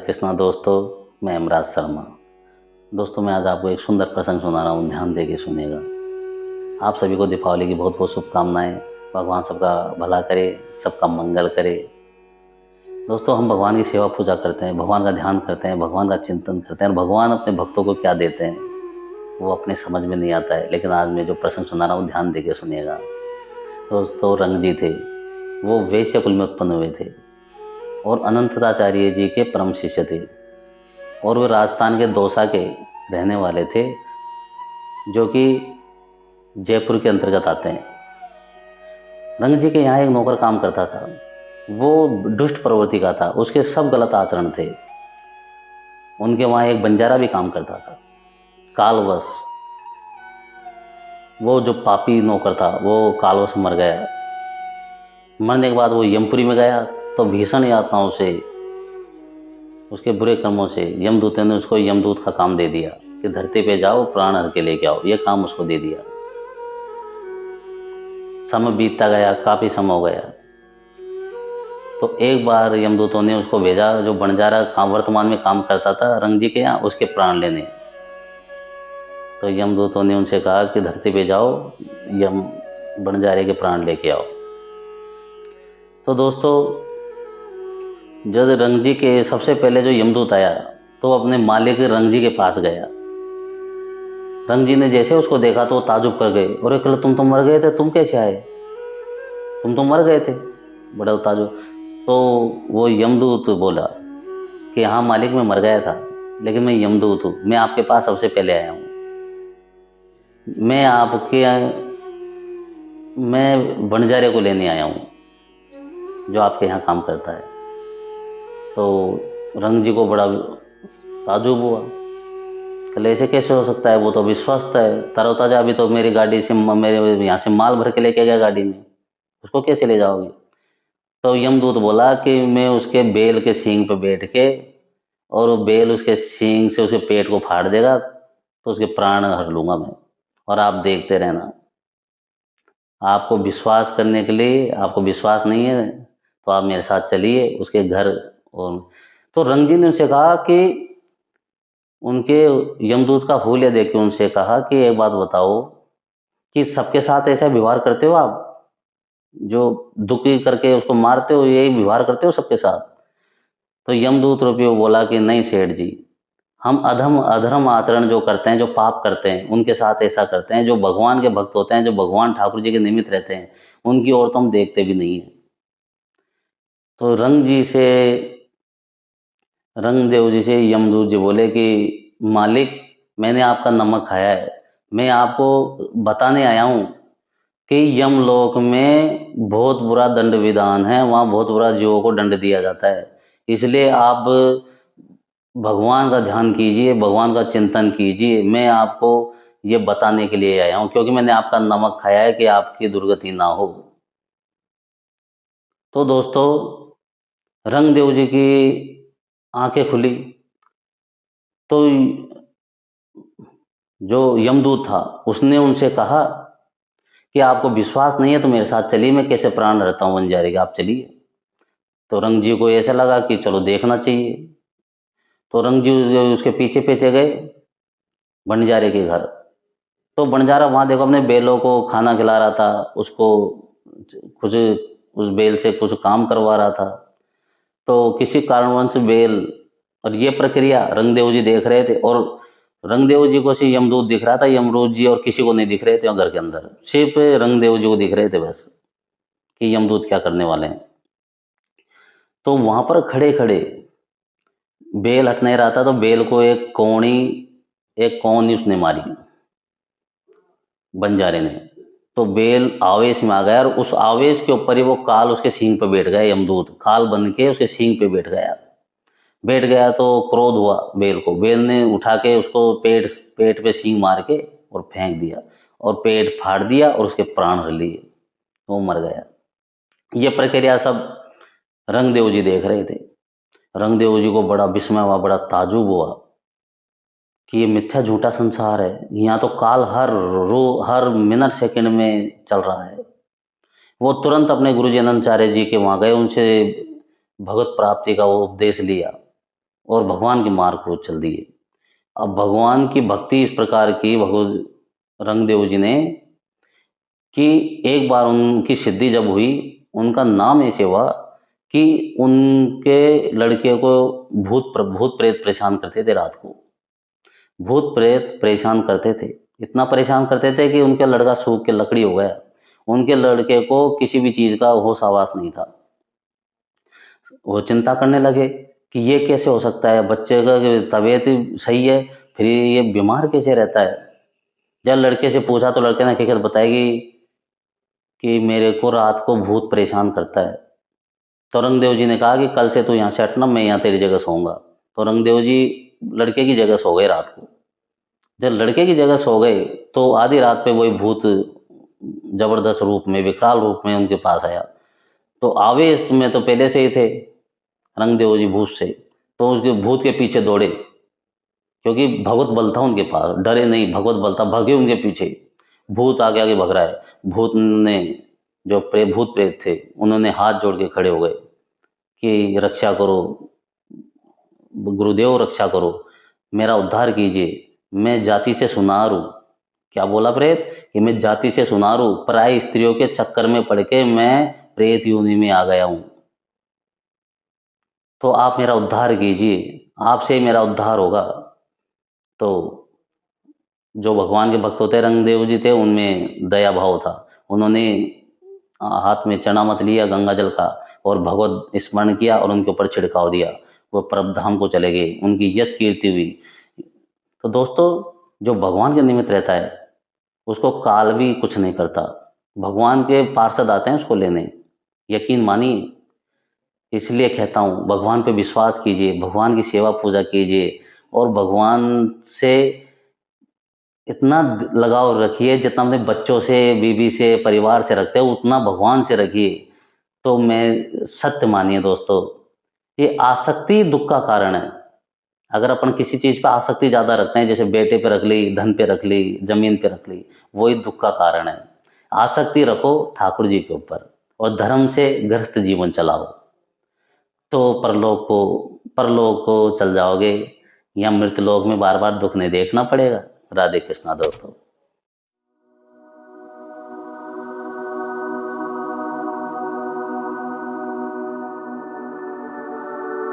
कृष्णा दोस्तों, मैं इमराज शर्मा। दोस्तों, मैं आज आपको एक सुंदर प्रसंग सुना रहा हूँ, ध्यान दे के सुनिएगा। आप सभी को दीपावली की बहुत बहुत शुभकामनाएं। भगवान सबका भला करे, सबका मंगल करे। दोस्तों, हम भगवान की सेवा पूजा करते हैं, भगवान का ध्यान करते हैं, भगवान का चिंतन करते हैं, और भगवान अपने भक्तों को क्या देते हैं वो अपने समझ में नहीं आता है। लेकिन आज मैं जो प्रसंग सुना रहा हूँ, ध्यान दे के सुनिएगा। दोस्तों, रंग जी थे, वो वैश्य कुल में उत्पन्न हुए थे और अनंताचार्य जी के परम शिष्य थे, और वे राजस्थान के दौसा के रहने वाले थे, जो कि जयपुर के अंतर्गत आते हैं। रंग जी के यहाँ एक नौकर काम करता था। वो दुष्ट प्रवृत्ति का था, उसके सब गलत आचरण थे। उनके वहाँ एक बंजारा भी काम करता था। कालवश वो जो पापी नौकर था वो कालवश मर गया। मरने के बाद वो यमपुरी में गया तो भीषण यातनाओं से, उसके बुरे कर्मों से यमदूत ने उसको यमदूत का काम दे दिया कि धरती पे जाओ, प्राण हर के लेके आओ। ये काम उसको दे दिया। समय बीतता गया, काफ़ी समय हो गया। तो एक बार यमदूतों ने उसको भेजा, जो बंजारा काम वर्तमान में काम करता था रंग जी के यहाँ, उसके प्राण लेने। तो यमदूतों ने उनसे कहा कि धरती पे जाओ, यम बंजारे के प्राण लेके आओ। तो दोस्तों, जब रंग जी के सबसे पहले जो यमदूत आया तो अपने मालिक रंग जी के पास गया। रंग जी ने जैसे उसको देखा तो वो ताजुब कर गए, और कल तुम तो मर गए थे, तुम कैसे आए? तुम तो मर गए थे। बड़ा ताजुब। तो वो यमदूत बोला कि हाँ मालिक, मैं मर गया था, लेकिन मैं यमदूत हूँ, मैं आपके पास सबसे पहले आया हूँ। मैं बंजारे को लेने आया हूँ जो आपके यहाँ काम करता है। तो रंग जी को बड़ा ताजुब हुआ। कल ऐसे कैसे हो सकता है? वो तो विश्वस्त है, तरोताजा। अभी तो मेरी गाड़ी से, मेरे यहाँ से माल भर के लेके गया गाड़ी में, उसको कैसे ले जाओगे? तो यमदूत बोला कि मैं उसके बेल के सींग पे बैठ के, और वो बेल उसके सींग से उसके पेट को फाड़ देगा तो उसके प्राण हर लूँगा मैं, और आप देखते रहना। आपको विश्वास करने के लिए, आपको विश्वास नहीं है तो आप मेरे साथ चलिए उसके घर। और तो रंग जी ने उनसे कहा कि, उनके यमदूत का हुलिया देख के उनसे कहा कि एक बात बताओ कि सबके साथ ऐसा व्यवहार करते हो आप? जो दुखी करके उसको मारते हो, यही व्यवहार करते हो सबके साथ? तो यमदूत रूपी वो बोला कि नहीं सेठ जी, हम अधर्म आचरण जो करते हैं, जो पाप करते हैं, उनके साथ ऐसा करते हैं। जो भगवान के भक्त होते हैं, जो भगवान ठाकुर जी के निमित्त रहते हैं, उनकी ओर तो हम देखते भी नहीं है। तो रंगदेव जी से यमदूत जी बोले कि मालिक, मैंने आपका नमक खाया है, मैं आपको बताने आया हूँ कि यमलोक में बहुत बुरा दंड विधान है, वहाँ बहुत बुरा जीवों को दंड दिया जाता है। इसलिए आप भगवान का ध्यान कीजिए, भगवान का चिंतन कीजिए। मैं आपको ये बताने के लिए आया हूँ, क्योंकि मैंने आपका नमक खाया है कि आपकी दुर्गति ना हो। तो दोस्तों, रंगदेव जी की आंखें खुली। तो जो यमदूत था उसने उनसे कहा कि आपको विश्वास नहीं है तो मेरे साथ चलिए, मैं कैसे प्राण रहता हूँ बंजारे के, आप चलिए। तो रंग जी को ऐसा लगा कि चलो देखना चाहिए। तो रंग जी उसके पीछे पीछे गए बंजारे के घर। तो बंजारा वहाँ देखो अपने बेलों को खाना खिला रहा था, उसको कुछ उस बेल से कुछ काम करवा रहा था। तो किसी कारणवश बेल, और ये प्रक्रिया रंगदेव जी देख रहे थे, और रंगदेव जी को सिर्फ यमदूत दिख रहा था, यमदूत जी और किसी को नहीं दिख रहे थे घर के अंदर, सिर्फ रंगदेव जी को दिख रहे थे बस, कि यमदूत क्या करने वाले हैं। तो वहां पर खड़े खड़े बेल हट नहीं रहा था, तो बेल को एक कौनी उसने मारी बंजारे ने। तो बेल आवेश में आ गया, और उस आवेश के ऊपर ही वो काल उसके सींग पे बैठ गया। यमदूत काल बन के उसके सींग पे बैठ गया। तो क्रोध हुआ बेल को। बेल ने उठा के उसको पेट पे सींग मार के और फेंक दिया, और पेट फाड़ दिया, और उसके प्राण हर लिए, वो मर गया। ये प्रक्रिया सब रंगदेव जी देख रहे थे। रंगदेव जी को बड़ा विस्मय हुआ, बड़ा ताजुब हुआ कि ये मिथ्या झूठा संसार है। यहाँ तो काल हर मिनट सेकंड में चल रहा है। वो तुरंत अपने गुरुजी अनंताचार्य जी के वहाँ गए, उनसे भगवत प्राप्ति का वो उपदेश लिया और भगवान के मार्ग को चल दिए। अब भगवान की भक्ति इस प्रकार की भगवत रंगदेव जी ने कि एक बार उनकी सिद्धि जब हुई, उनका नाम ऐसे हुआ कि उनके लड़के को भूत प्रेत परेशान करते थे रात को। भूत प्रेत परेशान करते थे, इतना परेशान करते थे कि उनका लड़का सूख के लकड़ी हो गया। उनके लड़के को किसी भी चीज़ का होश आवास नहीं था। वो चिंता करने लगे कि ये कैसे हो सकता है, बच्चे का तबीयत सही है फिर ये बीमार कैसे रहता है। जब लड़के से पूछा तो लड़के ने हकीकत बताएगी कि मेरे को रात को भूत परेशान करता है। तो रंगदेव जी ने कहा कि कल से तू यहाँ से हटना, मैं यहाँ तेरी जगह सोऊंगा। तो रंगदेव जी लड़के की जगह सो गए रात को। जब लड़के की जगह सो गए तो आधी रात पे वही भूत जबरदस्त रूप में, विकराल रूप में उनके पास आया। तो आवेश में तो पहले से ही थे रंगदेव जी भूत से, तो उसके भूत के पीछे दौड़े क्योंकि भगवत बल था उनके पास। डरे नहीं, भगवत बल था, भागे उनके पीछे। भूत आगे आगे भग रहा है। भूत ने जो भूत प्रेत थे उन्होंने हाथ जोड़ के खड़े हो गए कि रक्षा करो गुरुदेव, रक्षा करो, मेरा उद्धार कीजिए, मैं जाति से सुनार हूँ। क्या बोला प्रेत कि मैं जाति से सुनार हूँ, पराई स्त्रियों के चक्कर में पड़ के मैं प्रेत योनि में आ गया हूँ, तो आप मेरा उद्धार कीजिए, आपसे ही मेरा उद्धार होगा। तो जो भगवान के भक्त होते रंगदेव जी थे उनमें दया भाव था। उन्होंने हाथ में चरणामृत लिया गंगा जल का और भगवत स्मरण किया और उनके ऊपर छिड़काव दिया। वो परम धाम को चले गए, उनकी यश कीर्ति हुई। तो दोस्तों, जो भगवान के निमित्त रहता है उसको काल भी कुछ नहीं करता। भगवान के पार्षद आते हैं उसको लेने, यकीन मानिए। इसलिए कहता हूँ भगवान पे विश्वास कीजिए, भगवान की सेवा पूजा कीजिए और भगवान से इतना लगाव रखिए जितना अपने बच्चों से, बीवी से, परिवार से रखते हो उतना भगवान से रखिए। तो मैं सत्य मानिए दोस्तों, ये आसक्ति दुख का कारण है। अगर अपन किसी चीज़ पे आसक्ति ज़्यादा रखते हैं, जैसे बेटे पे रख ली, धन पे रख ली, जमीन पे रख ली, वही दुख का कारण है। आसक्ति रखो ठाकुर जी के ऊपर और धर्म से गृहस्थ जीवन चलाओ, तो परलोक को चल जाओगे, या मृतलोक में बार बार दुख नहीं देखना पड़ेगा। राधे कृष्णा दोस्तों।